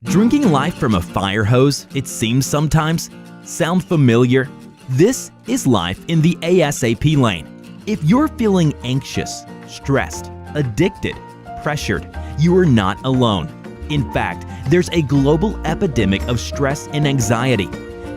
Drinking life from a fire hose, it seems sometimes. Sound familiar? This is life in the ASAP lane. If you're feeling anxious, stressed, addicted, pressured, you are not alone. In fact, there's a global epidemic of stress and anxiety.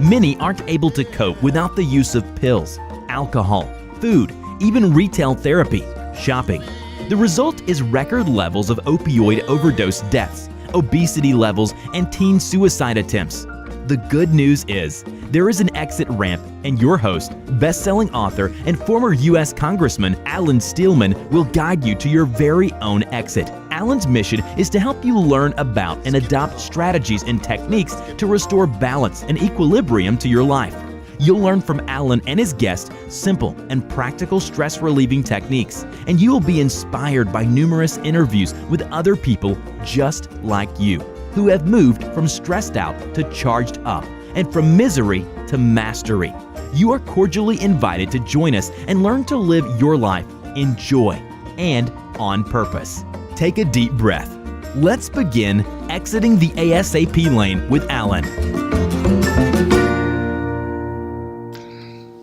Many aren't able to cope without the use of pills, alcohol, food, even retail therapy, shopping. The result is record levels of opioid overdose deaths, obesity levels, and teen suicide attempts. The good news is, there is an exit ramp, and your host, best-selling author, and former U.S. Congressman Alan Steelman will guide you to your very own exit. Alan's mission is to help you learn about and adopt strategies and techniques to restore balance and equilibrium to your life. You'll learn from Alan and his guests simple and practical stress-relieving techniques, and you will be inspired by numerous interviews with other people just like you, who have moved from stressed out to charged up, and from misery to mastery. You are cordially invited to join us and learn to live your life in joy and on purpose. Take a deep breath. Let's begin exiting the ASAP lane with Alan.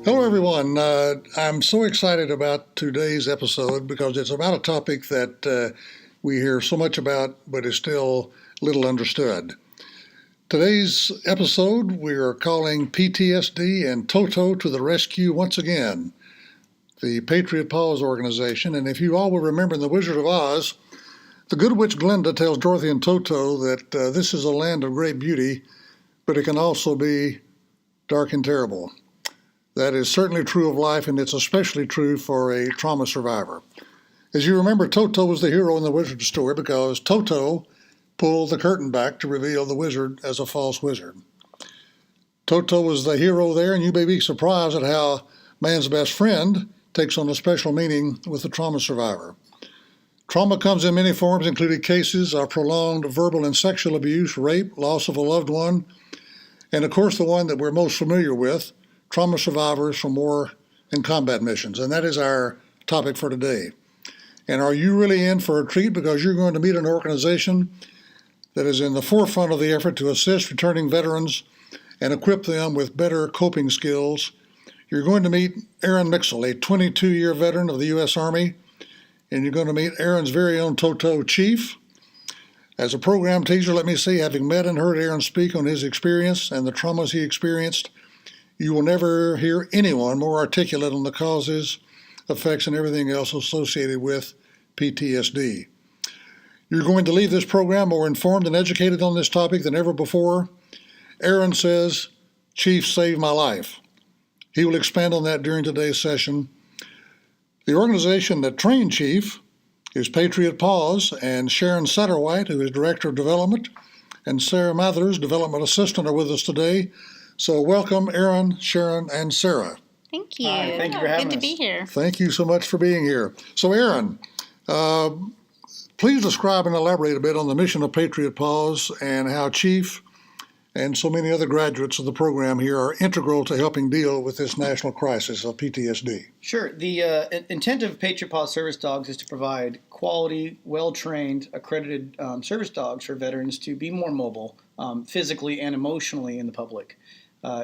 Hello, everyone. I'm so excited about today's episode because it's about a topic that we hear so much about, but is still little understood. Today's episode we are calling PTSD and Toto to the rescue once again, the Patriot Paws organization. And if you all will remember in The Wizard of Oz, the Good Witch Glinda tells Dorothy and Toto that this is a land of great beauty, but it can also be dark and terrible. That is certainly true of life, and it's especially true for a trauma survivor. As you remember, Toto was the hero in the wizard story because Toto pulled the curtain back to reveal the wizard as a false wizard. Toto was the hero there, and you may be surprised at how man's best friend takes on a special meaning with the trauma survivor. Trauma comes in many forms, including cases of prolonged verbal and sexual abuse, rape, loss of a loved one, and of course the one that we're most familiar with, trauma survivors from war and combat missions. And that is our topic for today. And are you really in for a treat? Because you're going to meet an organization that is in the forefront of the effort to assist returning veterans and equip them with better coping skills. You're going to meet Aaron Mixell, a 22-year veteran of the U.S. Army, and you're going to meet Aaron's very own Toto chief. As a program teacher, let me say, having met and heard Aaron speak on his experience and the traumas he experienced, you will never hear anyone more articulate on the causes, effects, and everything else associated with PTSD. You're going to leave this program more informed and educated on this topic than ever before. Aaron says, "Chief saved my life." He will expand on that during today's session. The organization that trained Chief is Patriot Paws, and Sharon Satterwhite, who is Director of Development, and Sarah Mathers, Development Assistant, are with us today. So welcome, Aaron, Sharon, and Sarah. Thank you. Hi, thank you for having us. Good to be here. Thank you so much for being here. So Aaron, please describe and elaborate a bit on the mission of Patriot Paws and how Chief and so many other graduates of the program here are integral to helping deal with this national crisis of PTSD. Sure. The intent of Patriot Paws service dogs is to provide quality, well-trained, accredited service dogs for veterans to be more mobile physically and emotionally in the public.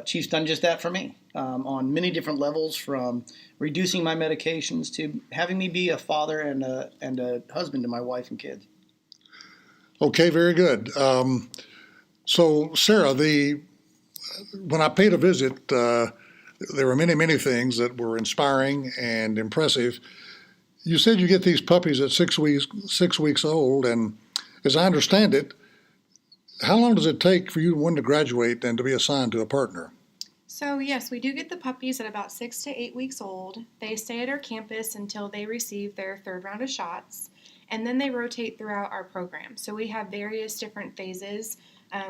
Chief's done just that for me on many different levels, from reducing my medications to having me be a father and a husband to my wife and kids. Okay, very good. So, Sarah, when I paid a visit, there were many things that were inspiring and impressive. You said you get these puppies at 6 weeks old, and as I understand it, how long does it take for you one to graduate and to be assigned to a partner? So yes, we do get the puppies at about 6 to 8 weeks old. They stay at our campus until they receive their third round of shots, and then they rotate throughout our program. So we have various different phases.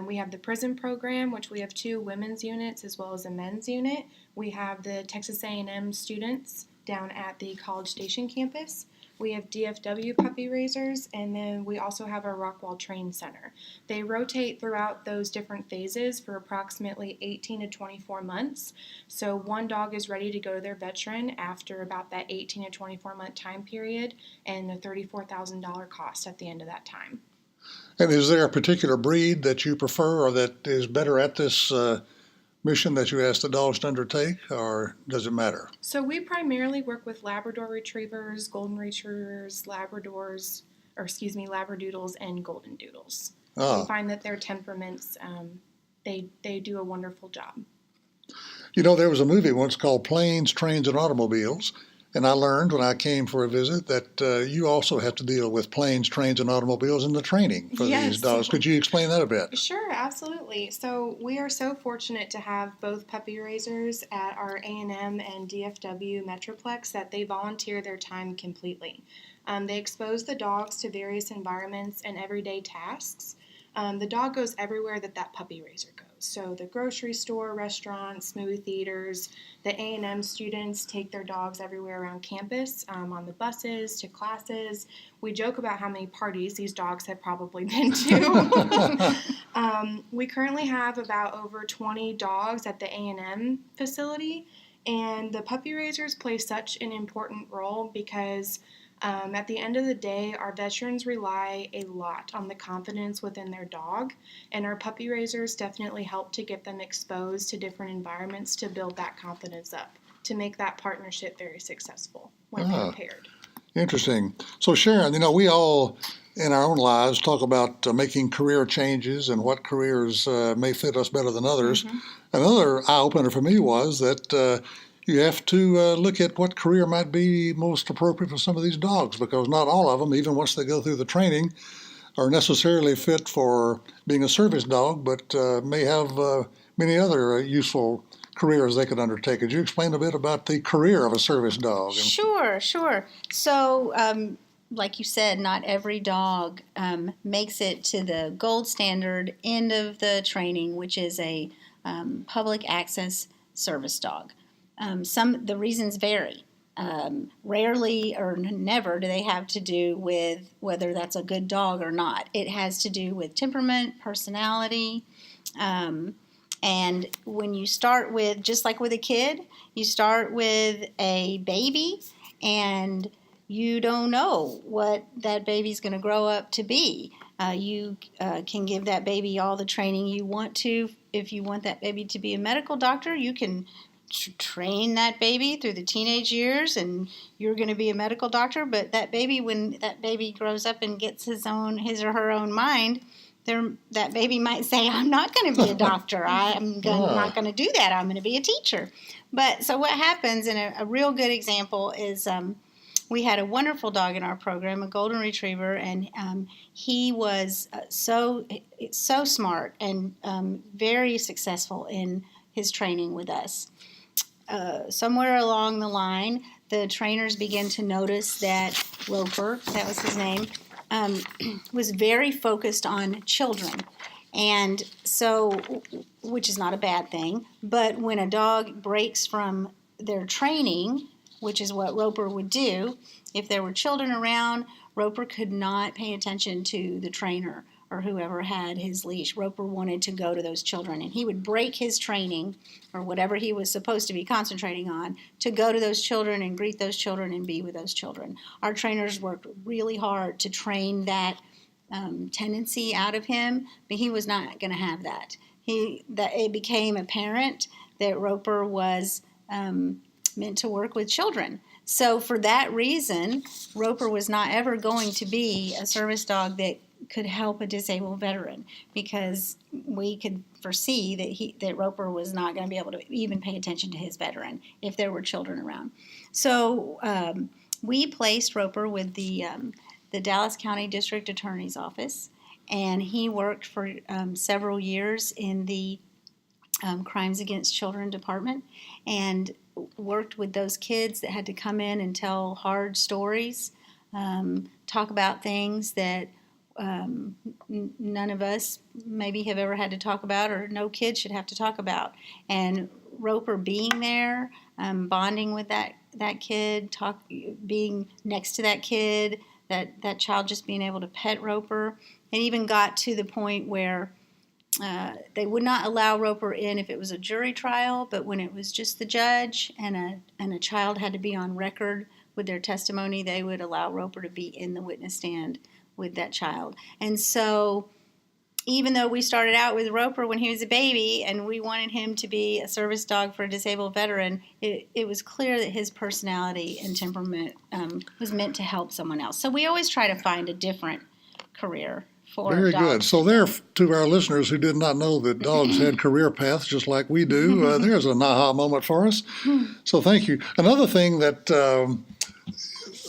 We have the prison program, which we have 2 women's units as well as a men's unit. We have the Texas A&M students down at the College Station campus. We have DFW puppy raisers, and then we also have our Rockwall Train Center. They rotate throughout those different phases for approximately 18 to 24 months. So one dog is ready to go to their veteran after about that 18 to 24 month time period, and the $34,000 cost at the end of that time. And is there a particular breed that you prefer or that is better at this mission that you ask the dogs to undertake, or does it matter? So we primarily work with Labrador Retrievers, Golden Retrievers, Labradors, or excuse me, Labradoodles and Golden Doodles. We find that their temperaments, they do a wonderful job. You know, there was a movie once called Planes, Trains, and Automobiles, and I learned when I came for a visit that you also have to deal with planes, trains, and automobiles in the training for these dogs. Could you explain that a bit? Sure, absolutely. So we are so fortunate to have both puppy raisers at our A&M and DFW Metroplex that they volunteer their time completely. They expose the dogs to various environments and everyday tasks. The dog goes everywhere that puppy raiser goes. So the grocery store, restaurants, movie theaters, the A&M students take their dogs everywhere around campus, on the buses, to classes. We joke about how many parties these dogs have probably been to. We currently have about over 20 dogs at the A&M facility, and the puppy raisers play such an important role because at the end of the day, our veterans rely a lot on the confidence within their dog, and our puppy raisers definitely help to get them exposed to different environments to build that confidence up, to make that partnership very successful when they're paired. Interesting. So Sharon, you know, we all in our own lives talk about making career changes and what careers may fit us better than others. Mm-hmm. Another eye-opener for me was that you have to look at what career might be most appropriate for some of these dogs, because not all of them, even once they go through the training, are necessarily fit for being a service dog, but may have many other useful careers they could undertake. Could you explain a bit about the career of a service dog? Sure. So, like you said, not every dog makes it to the gold standard end of the training, which is a public access service dog. The reasons vary. Rarely or never do they have to do with whether that's a good dog or not. It has to do with temperament, personality, and when you start with, just like with a kid, you start with a baby and you don't know what that baby's going to grow up to be. You can give that baby all the training you want to. If you want that baby to be a medical doctor, you can train that baby through the teenage years and you're going to be a medical doctor. But that baby, when that baby grows up and gets his or her own mind, that baby might say, I'm not going to be a doctor. I'm not going to do that. I'm going to be a teacher. But so what happens, and a real good example is we had a wonderful dog in our program, a golden retriever, and he was so smart and very successful in his training with us. Somewhere along the line, the trainers began to notice that Roper, that was his name, was very focused on children. And so, which is not a bad thing, but when a dog breaks from their training, which is what Roper would do, if there were children around, Roper could not pay attention to the trainer or whoever had his leash. Roper wanted to go to those children, and he would break his training or whatever he was supposed to be concentrating on to go to those children and greet those children and be with those children. Our trainers worked really hard to train that tendency out of him, but he was not going to have that. It became apparent that Roper was meant to work with children. So for that reason, Roper was not ever going to be a service dog that could help a disabled veteran, because we could foresee that Roper was not going to be able to even pay attention to his veteran if there were children around. So we placed Roper with the Dallas County District Attorney's Office, and he worked for several years in the Crimes Against Children Department and worked with those kids that had to come in and tell hard stories, talk about things that none of us maybe have ever had to talk about, or no kid should have to talk about. And Roper being there, bonding with that kid, being next to that kid, that child just being able to pet Roper. It even got to the point where they would not allow Roper in if it was a jury trial, but when it was just the judge and a child had to be on record with their testimony, they would allow Roper to be in the witness stand with that child. And so even though we started out with Roper when he was a baby and we wanted him to be a service dog for a disabled veteran, it was clear that his personality and temperament was meant to help someone else. So we always try to find a different career for Very dogs. good. So there, to our listeners who did not know that dogs had career paths just like we do, there's an aha moment for us. So thank you. Another thing that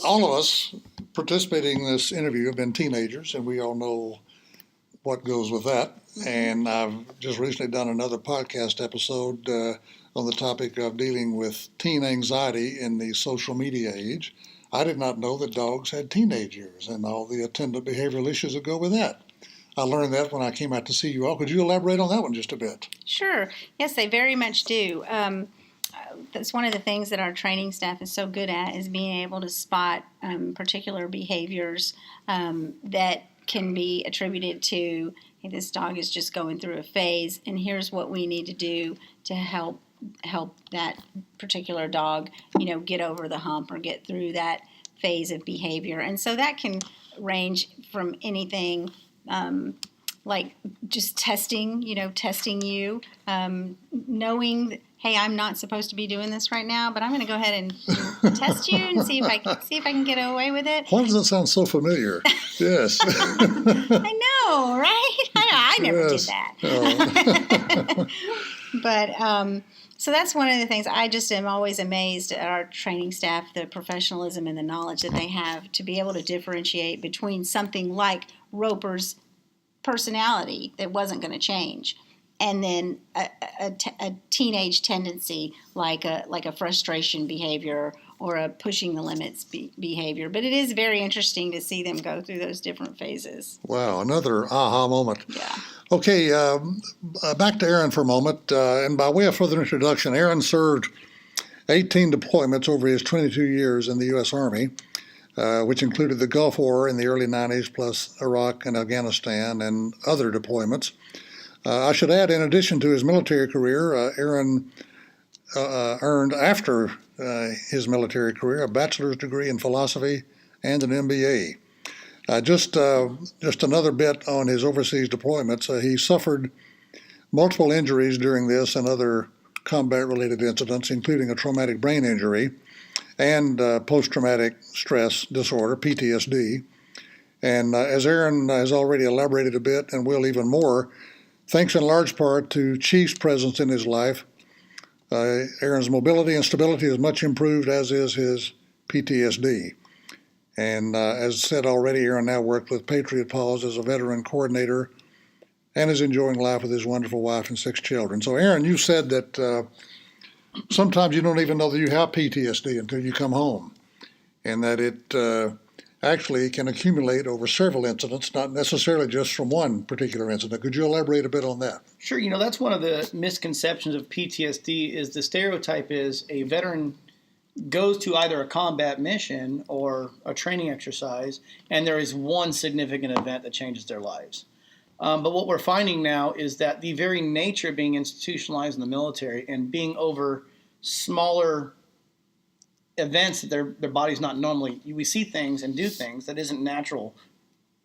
all of us participating in this interview have been teenagers, and we all know what goes with that. And I've just recently done another podcast episode on the topic of dealing with teen anxiety in the social media age. I did not know that dogs had teenage years and all the attendant behavioral issues that go with that. I learned that when I came out to see you all. Could you elaborate on that one just a bit? Sure. Yes, they very much do. That's one of the things that our training staff is so good at, is being able to spot particular behaviors that can be attributed to, hey, this dog is just going through a phase, and here's what we need to do to help that particular dog, get over the hump or get through that phase of behavior. And so that can range from anything like just testing you, knowing that, hey, I'm not supposed to be doing this right now, but I'm going to go ahead and test you and see if I can get away with it. Why does that sound so familiar? Yes. I know, right? I never Yes. did that. Oh. But so that's one of the things. I just am always amazed at our training staff, the professionalism and the knowledge that they have to be able to differentiate between something like Roper's personality that wasn't going to change, and then a teenage tendency like a frustration behavior or a pushing the limits behavior. But it is very interesting to see them go through those different phases. Wow, another aha moment. Yeah. Okay, back to Aaron for a moment. And by way of further introduction, Aaron served 18 deployments over his 22 years in the U.S. Army, which included the Gulf War in the early 90s, plus Iraq and Afghanistan and other deployments. I should add, in addition to his military career, Aaron earned, after his military career, a bachelor's degree in philosophy and an MBA. Just another bit on his overseas deployments. He suffered multiple injuries during this and other combat-related incidents, including a traumatic brain injury and post-traumatic stress disorder, PTSD. And as Aaron has already elaborated a bit, and will even more, thanks in large part to Chief's presence in his life, Aaron's mobility and stability is much improved, as is his PTSD. And as said already, Aaron now works with Patriot Paws as a veteran coordinator and is enjoying life with his wonderful wife and 6 children. So, Aaron, you said that sometimes you don't even know that you have PTSD until you come home, and that it actually can accumulate over several incidents, not necessarily just from one particular incident. Could you elaborate a bit on that? Sure. That's one of the misconceptions of PTSD is the stereotype is a veteran goes to either a combat mission or a training exercise, and there is one significant event that changes their lives. But what we're finding now is that the very nature of being institutionalized in the military and being over smaller events that their body's not normally, we see things and do things that isn't natural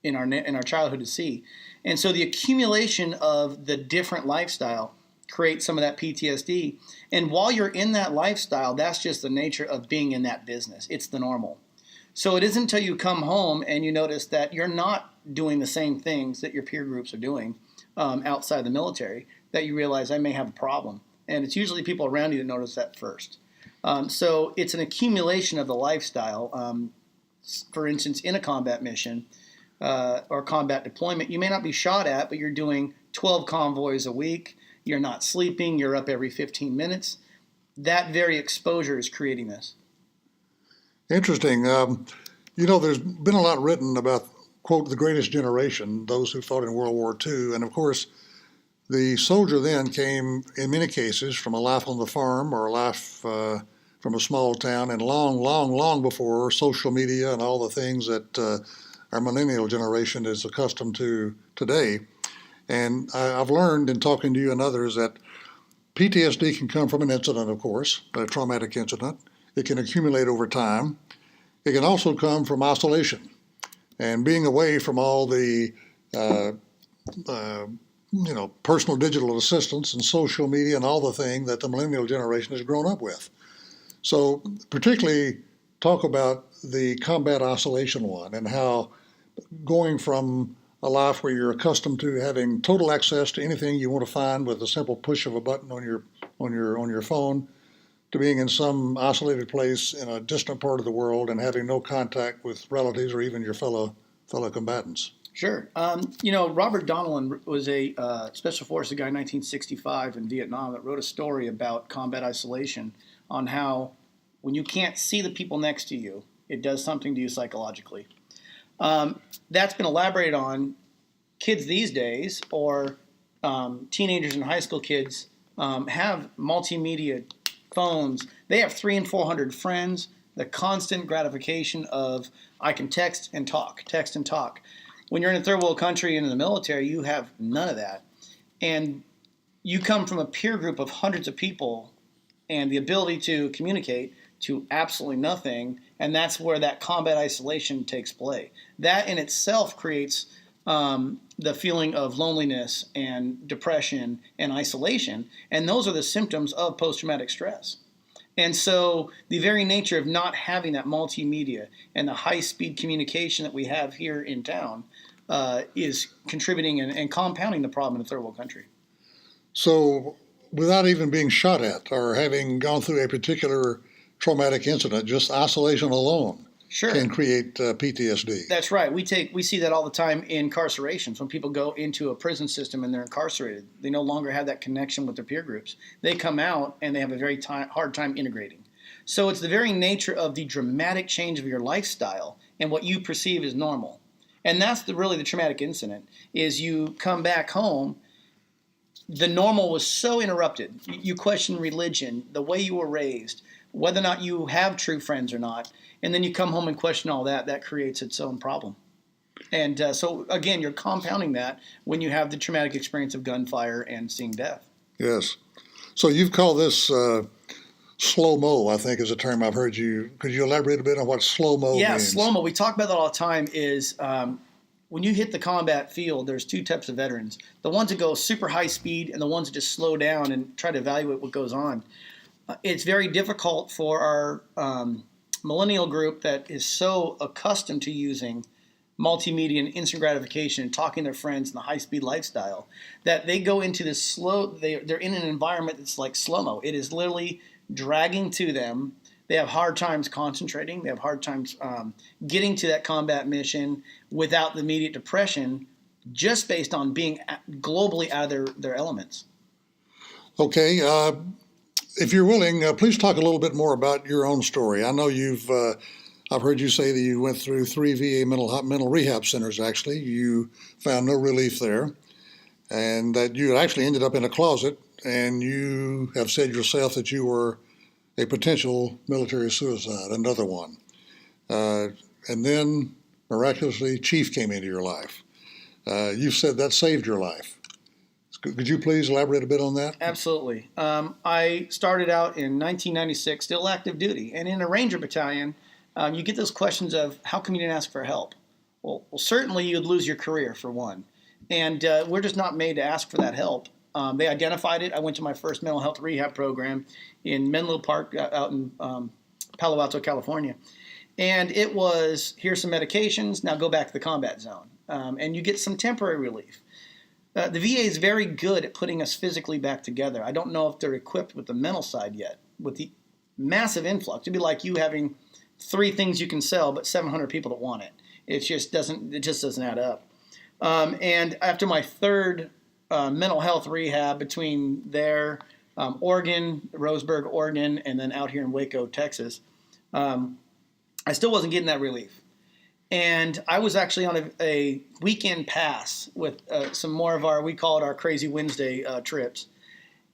in our childhood to see. And so the accumulation of the different lifestyle create some of that PTSD. And while you're in that lifestyle, that's just the nature of being in that business. It's the normal. So it isn't until you come home and you notice that you're not doing the same things that your peer groups are doing outside the military that you realize I may have a problem. And it's usually people around you that notice that first. So it's an accumulation of the lifestyle. For instance, in a combat mission or combat deployment, you may not be shot at, but you're doing 12 convoys a week. You're not sleeping. You're up every 15 minutes. That very exposure is creating this. Interesting. There's been a lot written about, quote, the greatest generation, those who fought in World War II. And of course, the soldier then came, in many cases, from a life on the farm or a life from a small town, and long before social media and all the things that our millennial generation is accustomed to today. And I've learned in talking to you and others that PTSD can come from an incident, of course, a traumatic incident. It can accumulate over time. It can also come from isolation. and being away from all the personal digital assistants and social media and all the thing that the millennial generation has grown up with. So particularly talk about the combat isolation one and how going from a life where you're accustomed to having total access to anything you want to find with a simple push of a button on your phone, to being in some isolated place in a distant part of the world and having no contact with relatives or even your fellow combatants. Sure. Robert Donnellan was a Special Forces guy in 1965 in Vietnam that wrote a story about combat isolation, on how when you can't see the people next to you, it does something to you psychologically. That's been elaborated on. Kids these days, or teenagers and high school kids, have multimedia phones. They have 300 and 400 friends. The constant gratification of, I can text and talk. When you're in a third world country and in the military, you have none of that. And you come from a peer group of hundreds of people and the ability to communicate to absolutely nothing, and that's where that combat isolation takes play. That in itself creates the feeling of loneliness and depression and isolation, and those are the symptoms of post-traumatic stress. And so the very nature of not having that multimedia and the high-speed communication that we have here in town is contributing and compounding the problem in a third world country. So without even being shot at or having gone through a particular traumatic incident, just isolation alone can create PTSD. That's right. We see that all the time in incarcerations. When people go into a prison system and they're incarcerated, they no longer have that connection with their peer groups. They come out and they have a very hard time integrating. So it's the very nature of the dramatic change of your lifestyle and what you perceive as normal. And that's really the traumatic incident, is you come back home, the normal was so interrupted. You question religion, the way you were raised, whether or not you have true friends or not. And then you come home and question all that. That creates its own problem. And so, again, you're compounding that when you have the traumatic experience of gunfire and seeing death. Yes. So you've called this slow-mo, I think is a term I've heard you. Could you elaborate a bit on what slow-mo means? Yeah, slow-mo. We talk about that all the time is when you hit the combat field, there's two types of veterans. The ones that go super high speed and the ones that just slow down and try to evaluate what goes on. It's very difficult for our millennial group that is so accustomed to using multimedia and instant gratification and talking to their friends in the high-speed lifestyle, that they go into this they're in an environment that's like slow-mo. It is literally dragging to them. They have hard times concentrating. They have hard times getting to that combat mission without the immediate depression, just based on being globally out of their elements. Okay. If you're willing, please talk a little bit more about your own story. I know I've heard you say that you went through 3 VA mental rehab centers, actually. You found no relief there, and that you actually ended up in a closet, and you have said yourself that you were a potential military suicide, another one. And then, miraculously, Chief came into your life. You've said that saved your life. Could you please elaborate a bit on that? Absolutely. I started out in 1996, still active duty, and in a Ranger battalion, you get those questions of, how come you didn't ask for help? Well, certainly you'd lose your career, for one. And we're just not made to ask for that help. They identified it. I went to my first mental health rehab program in Menlo Park out in Palo Alto, California. And it was, here's some medications, now go back to the combat zone. And you get some temporary relief. The VA is very good at putting us physically back together. I don't know if they're equipped with the mental side yet. With the massive influx, it'd be like you having 3 things you can sell, but 700 people that want it. It just doesn't add up. And after my third mental health rehab between there, Oregon, Roseburg, Oregon, and then out here in Waco, Texas, I still wasn't getting that relief. And I was actually on a weekend pass with some more of we call it our Crazy Wednesday trips.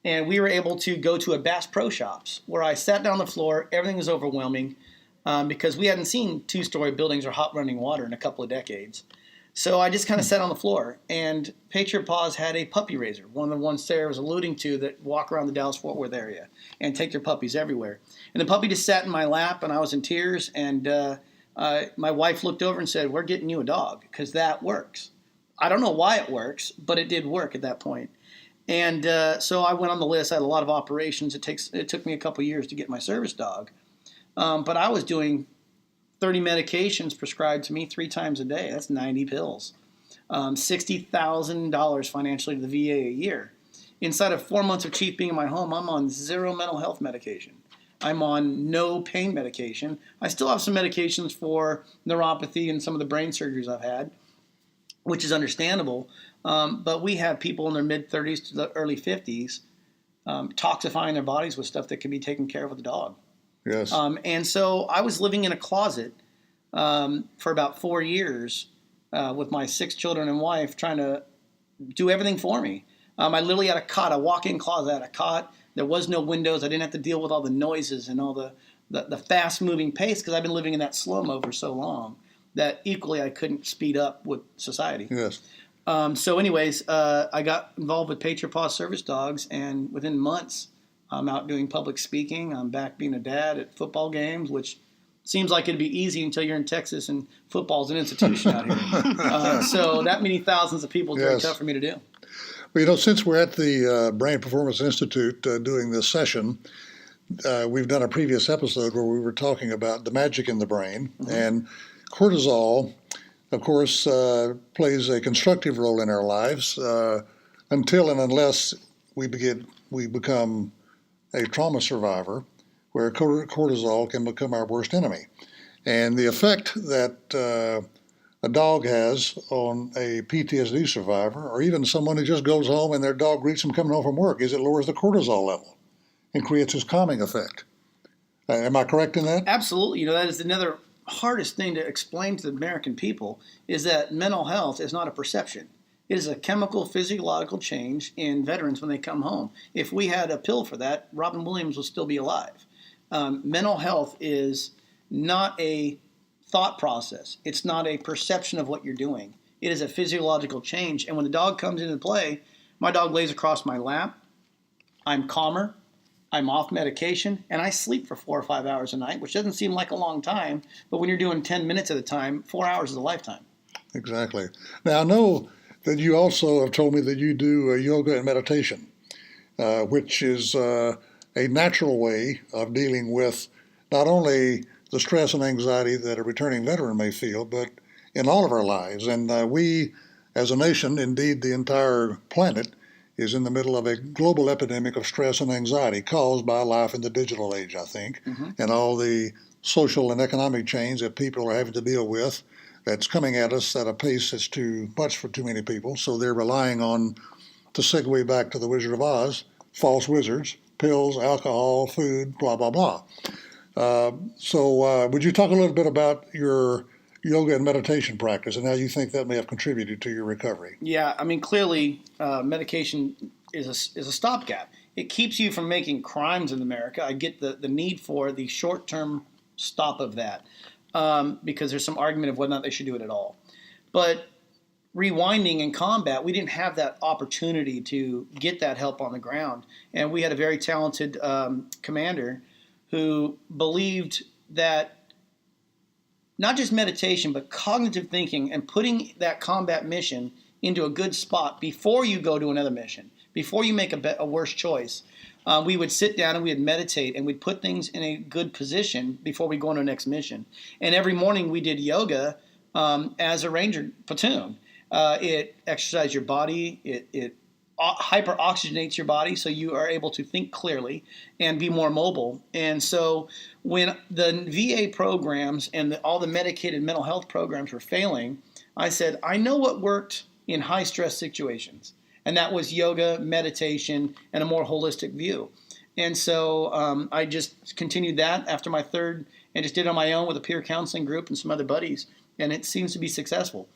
And we were able to go to a Bass Pro Shops where I sat down on the floor. Everything was overwhelming because we hadn't seen 2-story buildings or hot running water in a couple of decades. So I just kind of sat on the floor. And Patriot Paws had a puppy raiser, one of the ones Sarah was alluding to, that walk around the Dallas-Fort Worth area and take their puppies everywhere. And the puppy just sat in my lap, and I was in tears. And my wife looked over and said, "We're getting you a dog because that works." I don't know why it works, but it did work at that point. And so I went on the list. I had a lot of operations. It took me a couple years to get my service dog. But I was doing 30 medications prescribed to me 3 times a day. That's 90 pills. $60,000 financially to the VA a year. Inside of 4 months of Chief being in my home, I'm on 0 mental health medication. I'm on no pain medication. I still have some medications for neuropathy and some of the brain surgeries I've had, which is understandable. But we have people in their mid-30s to the early 50s toxifying their bodies with stuff that can be taken care of with a dog. Yes. And so I was living in a closet for about 4 years with my 6 children and wife trying to do everything for me. I literally had a cot, a walk-in closet. I had a cot. There was no windows. I didn't have to deal with all the noises and all the fast-moving pace because I've been living in that slow-mo for so long that equally I couldn't speed up with society. Yes. So anyways, I got involved with Patriot Paws service dogs, and within months, I'm out doing public speaking. I'm back being a dad at football games, which seems like it'd be easy until you're in Texas and football's an institution out here. So that many thousands of people is very tough for me to do. Well, since we're at the Brain Performance Institute doing this session, we've done a previous episode where we were talking about the magic in the brain. Mm-hmm. And cortisol, of course, plays a constructive role in our lives until and unless we become a trauma survivor, where cortisol can become our worst enemy. And the effect that a dog has on a PTSD survivor, or even someone who just goes home and their dog greets them coming home from work, is it lowers the cortisol level and creates this calming effect. Am I correct in that? Absolutely. That is another hardest thing to explain to the American people, is that mental health is not a perception. It is a chemical, physiological change in veterans when they come home. If we had a pill for that, Robin Williams would still be alive. Mental health is not a thought process. It's not a perception of what you're doing. It is a physiological change. And when the dog comes into play, my dog lays across my lap. I'm calmer. I'm off medication. And I sleep for 4 or 5 hours a night, which doesn't seem like a long time. But when you're doing 10 minutes at a time, 4 hours is a lifetime. Exactly. Now, I know that you also have told me that you do yoga and meditation, which is a natural way of dealing with not only the stress and anxiety that a returning veteran may feel, but in all of our lives. And we, as a nation, indeed the entire planet, is in the middle of a global epidemic of stress and anxiety caused by life in the digital age, I think, and all the social and economic change that people are having to deal with that's coming at us at a pace that's too much for too many people. So they're relying on, to segue back to the Wizard of Oz, false wizards, pills, alcohol, food, blah, blah, blah. So would you talk a little bit about your yoga and meditation practice and how you think that may have contributed to your recovery? Yeah, I mean, clearly medication is a stopgap. It keeps you from making crimes in America. I get the need for the short-term stop of that because there's some argument of whether or not they should do it at all. But rewinding in combat, we didn't have that opportunity to get that help on the ground. And we had a very talented commander who believed that not just meditation, but cognitive thinking and putting that combat mission into a good spot before you go to another mission, before you make a worse choice. We would sit down and we would meditate and we'd put things in a good position before we go on our next mission. And every morning we did yoga as a ranger platoon. It exercised your body. It hyper-oxygenates your body so you are able to think clearly and be more mobile. And so when the VA programs and all the medicated mental health programs were failing, I said, I know what worked in high-stress situations, and that was yoga, meditation, and a more holistic view. And so I just continued that after my third and just did it on my own with a peer counseling group and some other buddies, and it seems to be successful.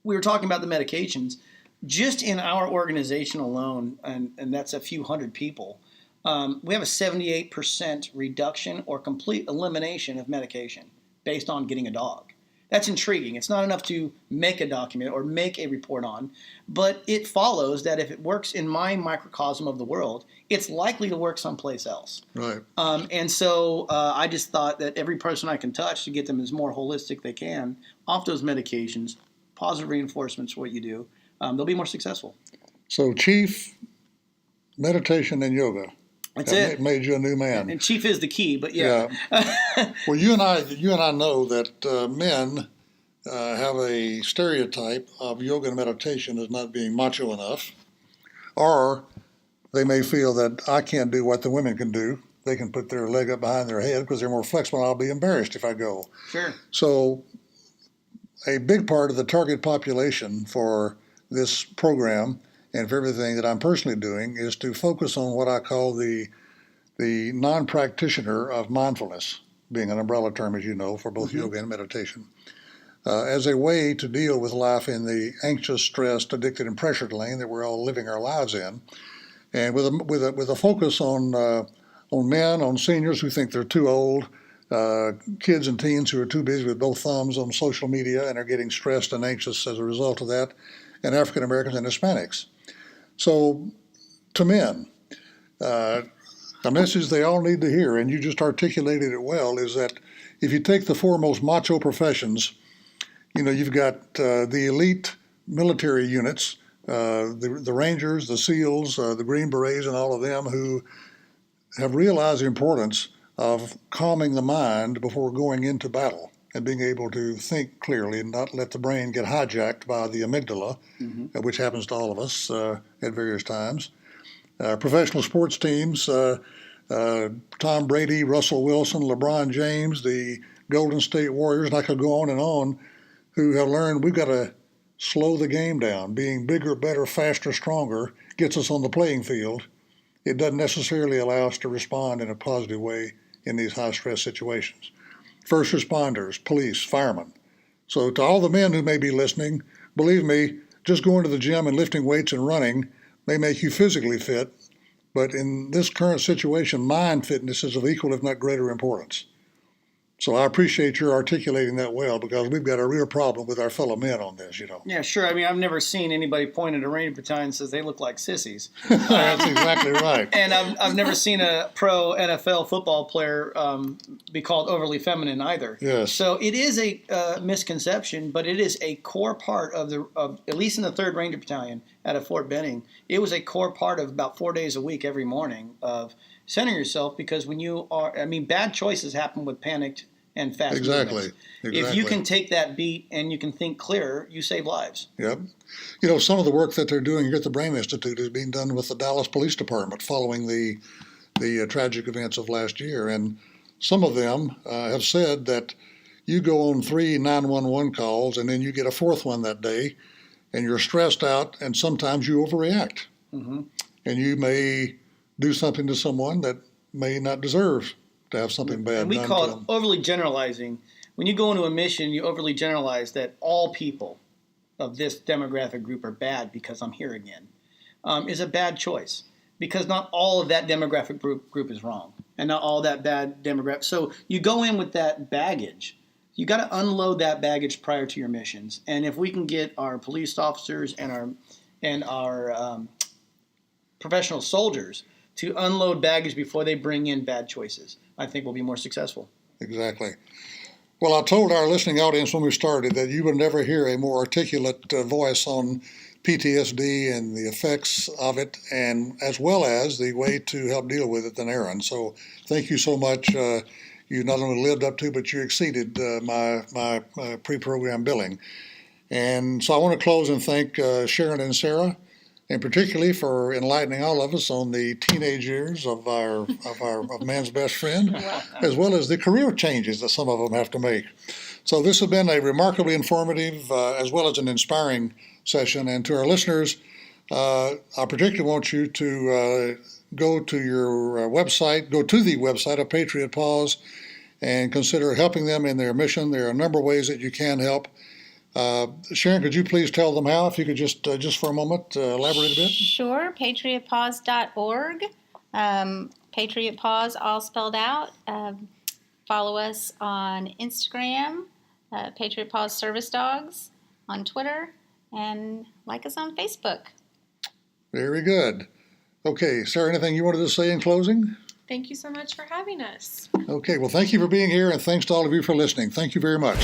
We were talking about the medications. Just in our organization alone, and that's a few hundred people, we have a 78% reduction or complete elimination of medication based on getting a dog. That's intriguing. It's not enough to make a document or make a report on, but it follows that if it works in my microcosm of the world, it's likely to work someplace else. Right. And so I just thought that every person I can touch to get them as more holistic they can off those medications, positive reinforcements for what you do, they'll be more successful. So, Chief, meditation and yoga. That's it. Made you a new man. And chief is the key, but yeah. Well, you and I know that men have a stereotype of yoga and meditation as not being macho enough, or they may feel that I can't do what the women can do. They can put their leg up behind their head because they're more flexible. I'll be embarrassed if I go. Sure. So, a big part of the target population for this program and for everything that I'm personally doing is to focus on what I call the non-practitioner of mindfulness, being an umbrella term, as you know, for both yoga and meditation, as a way to deal with life in the anxious, stressed, addicted, and pressured lane that we're all living our lives in, and with a focus on men, on seniors who think they're too old, kids and teens who are too busy with both thumbs on social media and are getting stressed and anxious as a result of that, and African Americans and Hispanics. So, to men, a message they all need to hear, and you just articulated it well, is that if you take the four most macho professions, you've got the elite military units, the Rangers, the SEALs, the Green Berets, and all of them who have realized the importance of calming the mind before going into battle and being able to think clearly and not let the brain get hijacked by the amygdala, which happens to all of us at various times. Professional sports teams, Tom Brady, Russell Wilson, LeBron James, the Golden State Warriors, and I could go on, who have learned we've got to slow the game down. Being bigger, better, faster, stronger gets us on the playing field. It doesn't necessarily allow us to respond in a positive way in these high-stress situations. First responders, police, firemen. So to all the men who may be listening, believe me, just going to the gym and lifting weights and running may make you physically fit, but in this current situation, mind fitness is of equal, if not greater, importance. So I appreciate your articulating that well, because we've got a real problem with our fellow men on this, Yeah, sure. I mean, I've never seen anybody point at a Ranger battalion and says they look like sissies. That's exactly right. And I've never seen a pro NFL football player be called overly feminine either. Yes. So it is a misconception, but it is a core part of at least in the 3rd Ranger Battalion at Fort Benning. It was a core part of about 4 days a week every morning of centering yourself, because when you are, bad choices happen with panicked and fast movements. If you can take that beat and you can think clearer, you save lives. Yep. Some of the work that they're doing here at the Brain Institute is being done with the Dallas Police Department following the tragic events of last year. And some of them have said that you go on 3 911 calls and then you get a 4th one that day, and you're stressed out, and sometimes you overreact. And you may do something to someone that may not deserve to have something bad and we done call to it them. overly generalizing. When you go into a mission, you overly generalize that all people of this demographic group are bad because I'm here again, is a bad choice, because not all of that demographic group is wrong, and not all that bad demographic. So you go in with that baggage. You got to unload that baggage prior to your missions. And if we can get our police officers and our professional soldiers to unload baggage before they bring in bad choices, I think we'll be more successful. Exactly. Well, I told our listening audience when we started that you would never hear a more articulate voice on PTSD and the effects of it, and as well as the way to help deal with it, than Aaron. So thank you so much. You not only lived up to, but you exceeded my pre-program billing. And so I want to close and thank Sharon and Sarah, and particularly for enlightening all of us on the teenage years of man's best friend, as well as the career changes that some of them have to make. So this has been a remarkably informative as well as an inspiring session. And to our listeners, I particularly want you to go to your website, go to the website of Patriot Paws, and consider helping them in their mission. There are a number of ways that you can help. Sharon, could you please tell them how, if you could just for a moment elaborate a bit? Sure. PatriotPaws.org. Patriot Paws, all spelled out. Follow us on Instagram, Patriot Paws Service Dogs on Twitter, and like us on Facebook. Very good. Okay, Sarah, anything you wanted to say in closing? Thank you so much for having us. Okay, well, thank you for being here, and thanks to all of you for listening. Thank you very much.